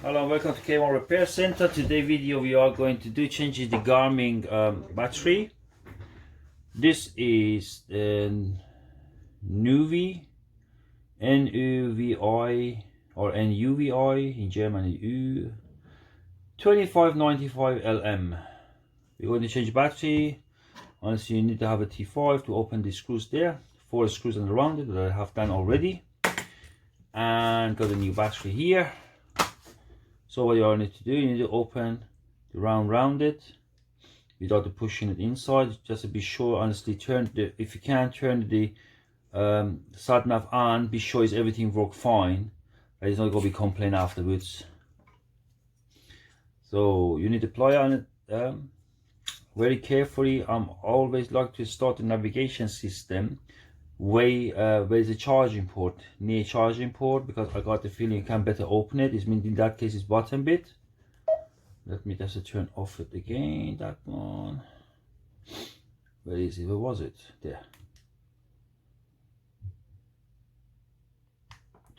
Hello, welcome to K1 Repair Center. Today video we are going to do changes the Garmin battery. This is NÜVI, NÜVI or NÜVI in German, U 2595 LM. We're going to change battery. Honestly, you need to have a T5 to open the screws there. 4 screws around it that I have done already. And got a new battery here. So what you all need to do, you need to open the round it without pushing it inside, just to be sure. Honestly, turn the, if you can turn the sat nav on, be sure is everything work fine. It's not going to be complaint afterwards. So you need to apply on it very carefully. I'm always like to start the navigation system where's the charging port, near charging port, because I got the feeling you can better open it. It means in that case it's bottom bit. Let me just turn off it again, that one. Where is it? Where was it? There.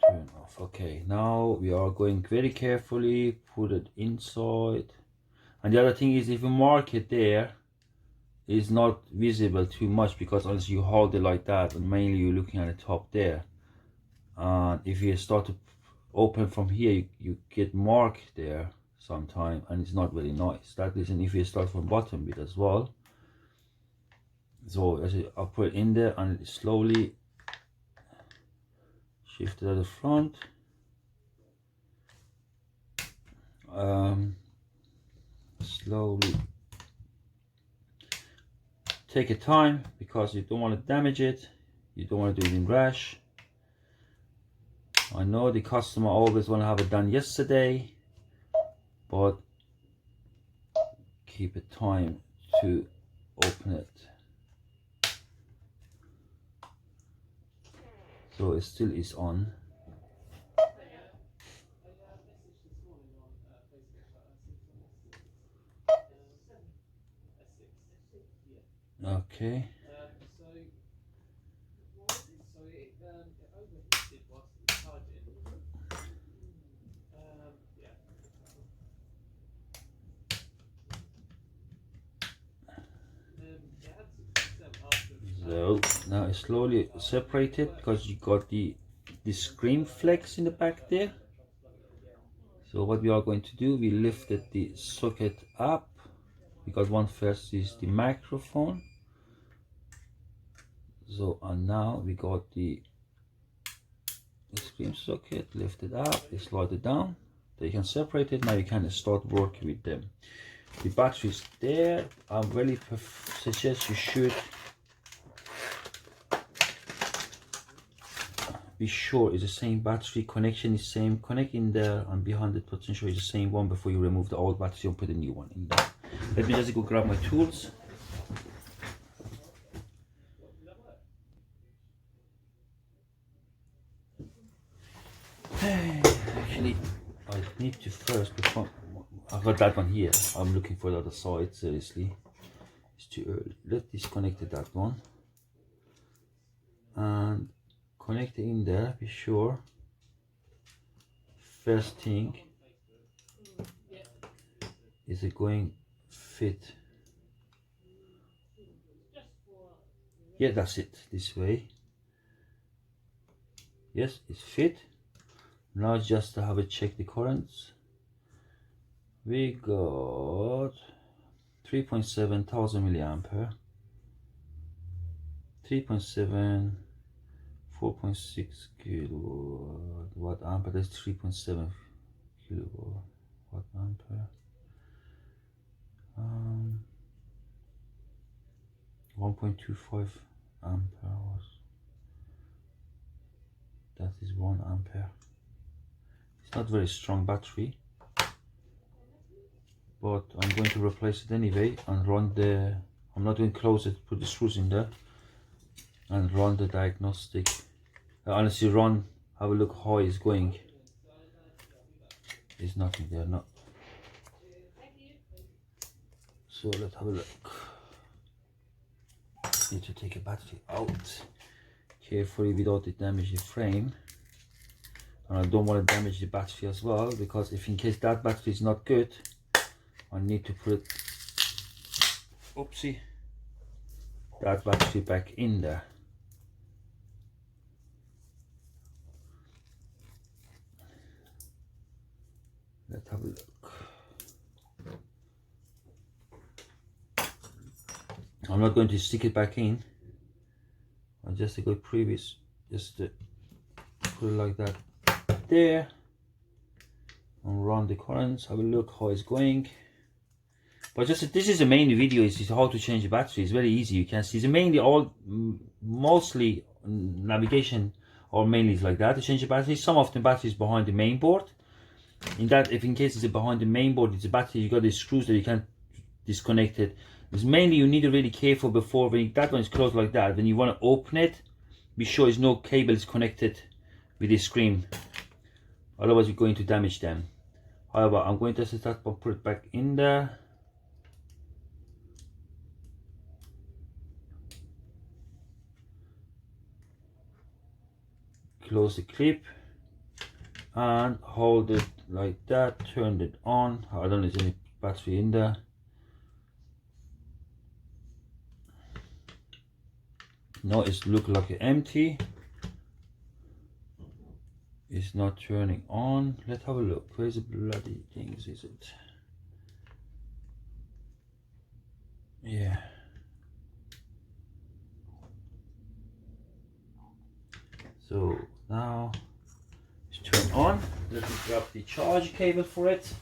Turn off. Okay, now we are going very carefully, put it inside. And the other thing is, if you mark it there, is not visible too much, because unless you hold it like that, and mainly you're looking at the top there. And if you start to open from here, you get mark there sometime, and it's not very nice. That is, and if you start from bottom bit as well. So as I'll put it in there and slowly shift it at the front. Slowly take your time, because you don't want to damage it, you don't want to do it in rush. I know the customer always want to have it done yesterday, but keep it time to open it. So it still is on. Okay. So now it's slowly separated, because you got the screen flex in the back there. So what we are going to do, we lifted the socket up, because one first is the microphone. So and now we got the screen socket lifted up, they slide it down, they can separate it. Now you can start working with them. The battery is there. I really suggest you should be sure it's the same battery, connection is same, connect in there, and behind the potential is the same one before you remove the old battery and put a new one in there. Let me just go grab my tools. Actually, I need to first, before I've got that one here, I'm looking for the other side. Seriously, it's too early. Let's disconnect that one and connect it in there. Be sure first thing is it going fit. Yeah, that's it, this way. Yes, it's fit. Now just to have a check the currents. We got 3.7 thousand milliampere, 3.7, 4.6 kilowatt ampere. That's 3.7 kilowatt ampere. 1.25 ampere hours. That is 1 ampere. It's not very strong battery, but I'm going to replace it anyway and run the, I'm not going to close it, put the screws in there and run the diagnostic. Honestly, run, have a look how it's going. There's nothing there, no. So let's have a look. Need to take a battery out carefully without it damaging the frame. and I don't want to damage the battery as well, because if in case that battery is not good, I need to put oopsie, that battery back in there. Let's have a look. I'm not going to stick it back in. I just go previous, just to put it like that there, and run the currents. Have a look how it's going. But just this is the main video, is how to change the battery. It's very easy. You can see it's mainly all mostly navigation, or mainly is like that to change the battery. Some of the batteries behind the main board. In that, if in case it's behind the main board, it's a battery, you got the screws that you can't disconnect it. It's mainly you need to really careful before, when that one is closed like that, when you want to open it, be sure there's no cables connected with the screen, otherwise you're going to damage them. However, I'm going to start by put it back in there. Close the clip and hold it like that, turn it on. I don't know if there's any battery in there. No, it's look like empty. It's not turning on. Let's have a look. Where's the bloody things? Is it? Yeah. So now it's turned on. Let me grab the charge cable for it.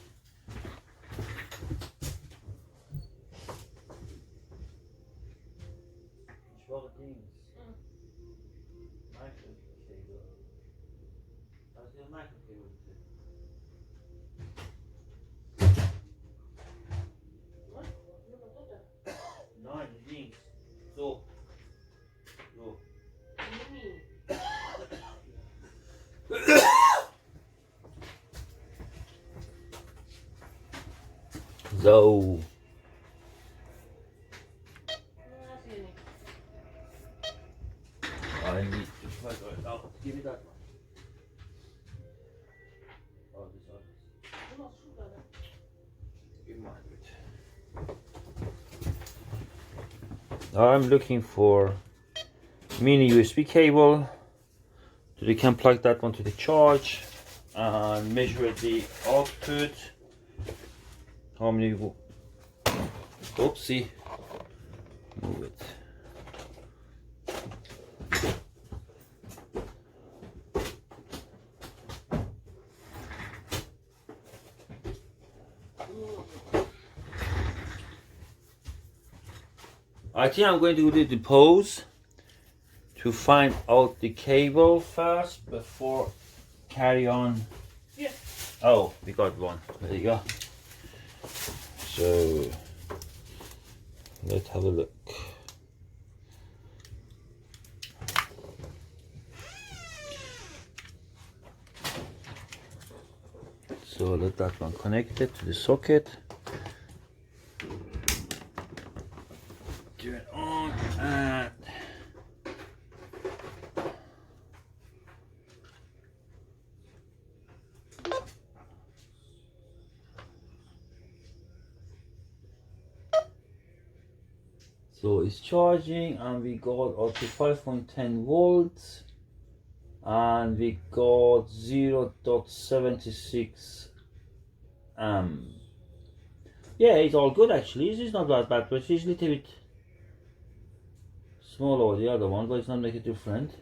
So I need to plug it out. Give me that one. Oh, this one. Give mine with. I'm looking for mini USB cable, so you can plug that one to the charge and measure the output. How many? Oopsie, move it. I think I'm going to do the pause to find out the cable first before carry on. Yeah. Oh, we got one. There you go. So let's have a look. So let that one connected to the socket. Turn it on and so it's charging, and we got up to 5.10 volts, and we got 0.76 amp. Yeah, it's all good actually. It's not that bad, but it's a little bit smaller than the other one, but it's not make a difference.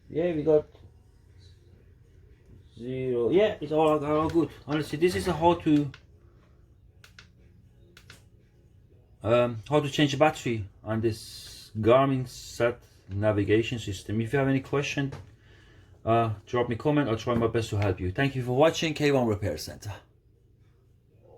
Yeah, we got 0. Yeah, it's all good. Honestly, this is how to change the battery on this Garmin set navigation system. If you have any question, drop me a comment. I'll try my best to help you. Thank you for watching K1 Repair Center.